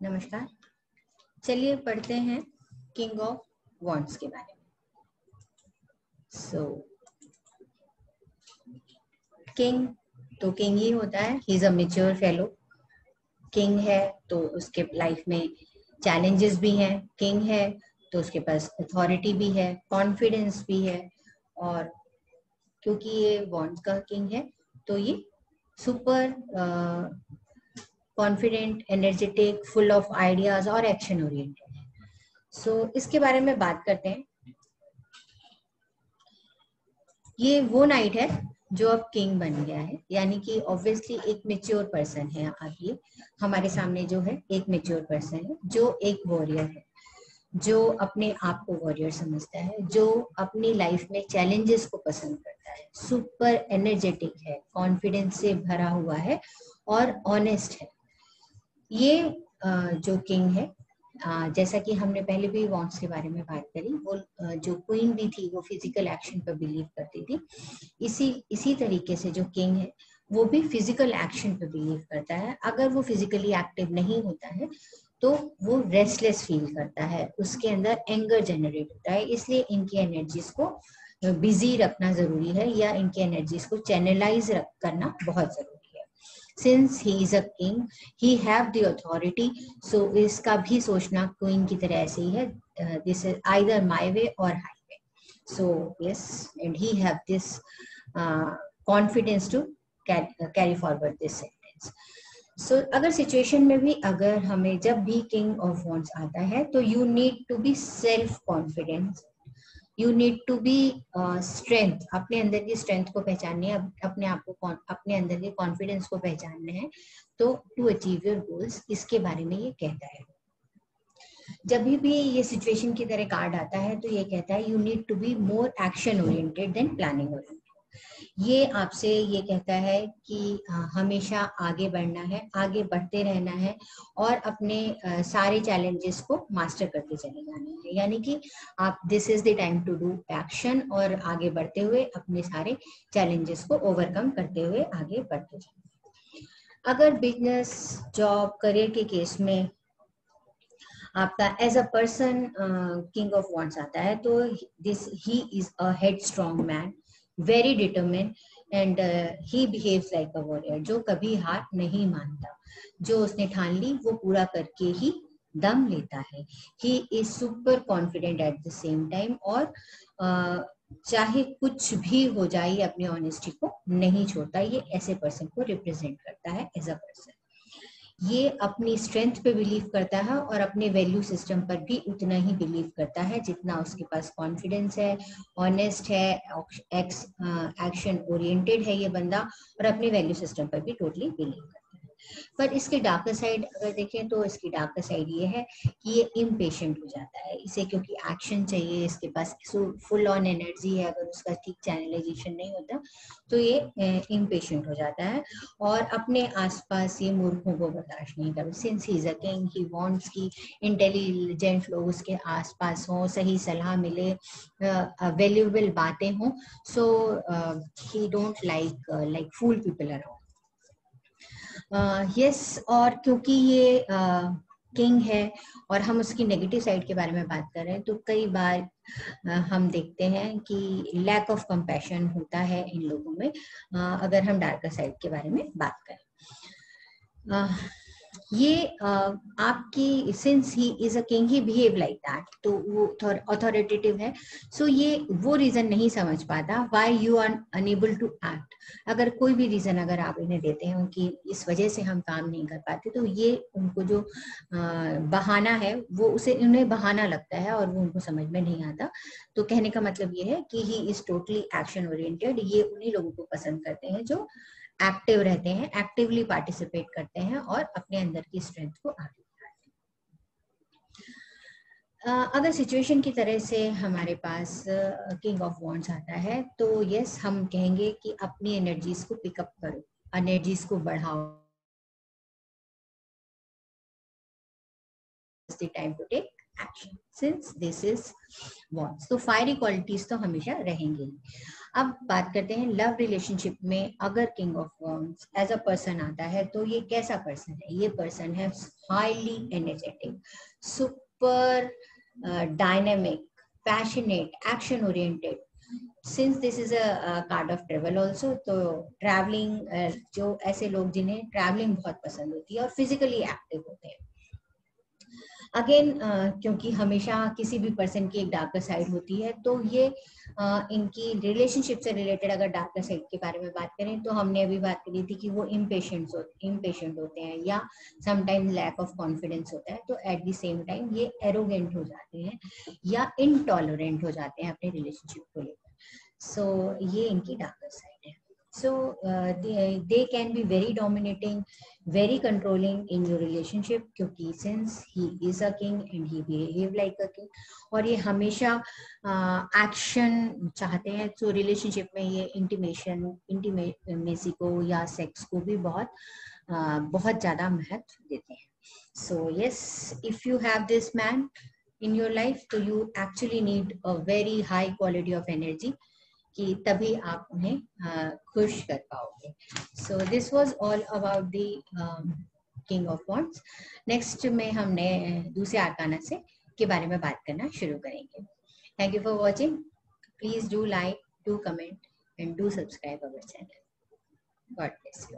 नमस्कार। चलिए पढ़ते हैं किंग ऑफ वॉन्ड्स के बारे में। किंग तो किंग ही होता है, ही is a mature fellow. King है तो उसके लाइफ में चैलेंजेस भी हैं। किंग है तो उसके पास अथॉरिटी भी है, कॉन्फिडेंस भी है। और क्योंकि ये वॉन्ड्स का किंग है तो ये super confident, energetic, full of ideas और एक्शन ओरिएंटेड है। सो इसके बारे में बात करते हैं। ये वो नाइट है जो अब किंग बन गया है, यानी कि ऑब्वियसली एक मेच्योर पर्सन है। अब ये हमारे सामने जो है एक मेच्योर पर्सन है, जो एक वॉरियर है, जो अपने आप को वॉरियर समझता है, जो अपनी लाइफ में चैलेंजेस को पसंद करता है, सुपर एनर्जेटिक है, कॉन्फिडेंस से भरा हुआ है और ऑनेस्ट है। ये जो किंग है, जैसा कि हमने पहले भी वॉन्ड्स के बारे में बात करी, वो जो क्वीन भी थी वो फिजिकल एक्शन पर बिलीव करती थी। इसी तरीके से जो किंग है वो भी फिजिकल एक्शन पर बिलीव करता है। अगर वो फिजिकली एक्टिव नहीं होता है तो वो रेस्टलेस फील करता है, उसके अंदर एंगर जनरेट होता है। इसलिए इनकी एनर्जीज को बिजी रखना जरूरी है, या इनकी एनर्जीज को चैनलाइज करना बहुत जरूरी है। Since he is a king, he have the authority, so इसका भी सोचना क्वीन की तरह ऐसे ही है। This is either my way और highway. So yes, and he have this confidence to carry forward this sentence. So अगर सिचुएशन में भी अगर हमें जब भी किंग ऑफ वॉन्ड्स आता है तो you need to be self confidence, you need to be strength. अपने अंदर की स्ट्रेंथ को पहचाननी है, अपने आप को अपने अंदर के कॉन्फिडेंस को पहचानना है, तो टू अचीव योर गोल्स, इसके बारे में ये कहता है। जब भी ये सिचुएशन की तरह कार्ड आता है तो ये कहता है you need to be more action oriented than planning oriented. ये आपसे ये कहता है कि हमेशा आगे बढ़ना है, आगे बढ़ते रहना है और अपने सारे चैलेंजेस को मास्टर करते चले जाना है। यानी कि आप this is the time to do action, और आगे बढ़ते हुए अपने सारे चैलेंजेस को ओवरकम करते हुए आगे बढ़ते जाना। अगर बिजनेस, जॉब, करियर के केस में आपका as a person king of wands आता है तो this he is a head strong man, very determined and he behaves like a warrior, जो कभी हार नहीं मानता, जो उसने ठान ली वो पूरा करके ही दम लेता है। He is super confident at the same time, और चाहे कुछ भी हो जाए अपनी ऑनेस्टी को नहीं छोड़ता। ये ऐसे पर्सन को रिप्रेजेंट करता है एज अ पर्सन। ये अपनी स्ट्रेंथ पे बिलीव करता है और अपने वैल्यू सिस्टम पर भी उतना ही बिलीव करता है जितना उसके पास कॉन्फिडेंस है, ऑनेस्ट है, एक्शन ओरिएंटेड है ये बंदा, और अपने वैल्यू सिस्टम पर भी टोटली बिलीव करता है। पर इसके डार्कर साइड अगर देखें तो इसकी डार्कर साइड ये है कि ये इम्पेशेंट हो जाता है। इसे क्योंकि एक्शन चाहिए, इसके पास फुल ऑन एनर्जी है, अगर उसका ठीक चैनलाइजेशन नहीं होता तो ये इम्पेशेंट हो जाता है और अपने आसपास ये मूर्खों को बर्दाश्त नहीं करता। Since he is a king, he wants कि इंटेलिजेंट लोग उसके आसपास हों, सही सलाह मिले, वैल्यूएबल बातें हों। So he don't like fool people around. Yes, और क्योंकि ये किंग है और हम उसकी नेगेटिव साइड के बारे में बात कर रहे हैं तो कई बार हम देखते हैं कि लैक ऑफ कंपैशन होता है इन लोगों में, अगर हम डार्कर साइड के बारे में बात करें। ये आपकी since he is a king, he behave like that, तो वो अथॉरिटेटिव है। सो ये वो रीजन नहीं समझ पाता why you are unable to act. अगर कोई भी रीजन अगर आप इन्हें देते हैं कि इस वजह से हम काम नहीं कर पाते, तो ये उनको जो बहाना है वो उसे उन्हें बहाना लगता है और वो उनको समझ में नहीं आता। तो कहने का मतलब ये है कि he is totally action oriented. ये उन्हीं लोगों को पसंद करते हैं जो एक्टिव रहते हैं, एक्टिवली पार्टिसिपेट करते हैं और अपने अंदर की स्ट्रेंथ को आगे बढ़ाते हैं। अगर सिचुएशन की तरह से हमारे पास किंग ऑफ वॉन्ड्स आता है तो यस, हम कहेंगे कि अपनी एनर्जीज को पिकअप करो, एनर्जीज को बढ़ाओ, time to take action since this is wands. तो फायरी क्वालिटीज तो हमेशा रहेंगी. अब बात करते हैं लव रिलेशनशिप में अगर king of wands as a person आता है तो ये कैसा पर्सन है. ये पर्सन है highly energetic, super dynamic, passionate, action oriented. Since this is a card of travel also, तो ट्रैवलिंग जो ऐसे लोग जिन्हें ट्रैवलिंग बहुत पसंद होती है और फिजिकली एक्टिव होते हैं. अगेन क्योंकि हमेशा किसी भी पर्सन की एक डार्कर साइड होती है, तो ये इनकी रिलेशनशिप से रिलेटेड अगर डार्कर साइड के बारे में बात करें तो हमने अभी बात करी थी कि वो इम्पेशेंट होते हैं या समटाइम लैक ऑफ कॉन्फिडेंस होता है. तो एट द सेम टाइम ये एरोगेंट हो जाते हैं या इनटॉलरेंट हो जाते हैं अपने रिलेशनशिप को लेकर. सो ये इनकी डार्कर साइड है. So they can be very dominating, very controlling in your relationship क्योंकि since he is a king and he behave like a king, और ये हमेशा एक्शन चाहते हैं. तो रिलेशनशिप में ये इंटीमेसी को या सेक्स को भी बहुत ज़्यादा महत्व देते हैं. So yes, if you have this man in your life, so you actually need a very high quality of energy कि तभी आप उन्हें खुश कर पाओगे. So this was all about the king of wands. Next में हमने दूसरे आर्काना से के बारे में बात करना शुरू करेंगे. Thank you for watching. Please do like, do comment and do subscribe our channel. God bless you.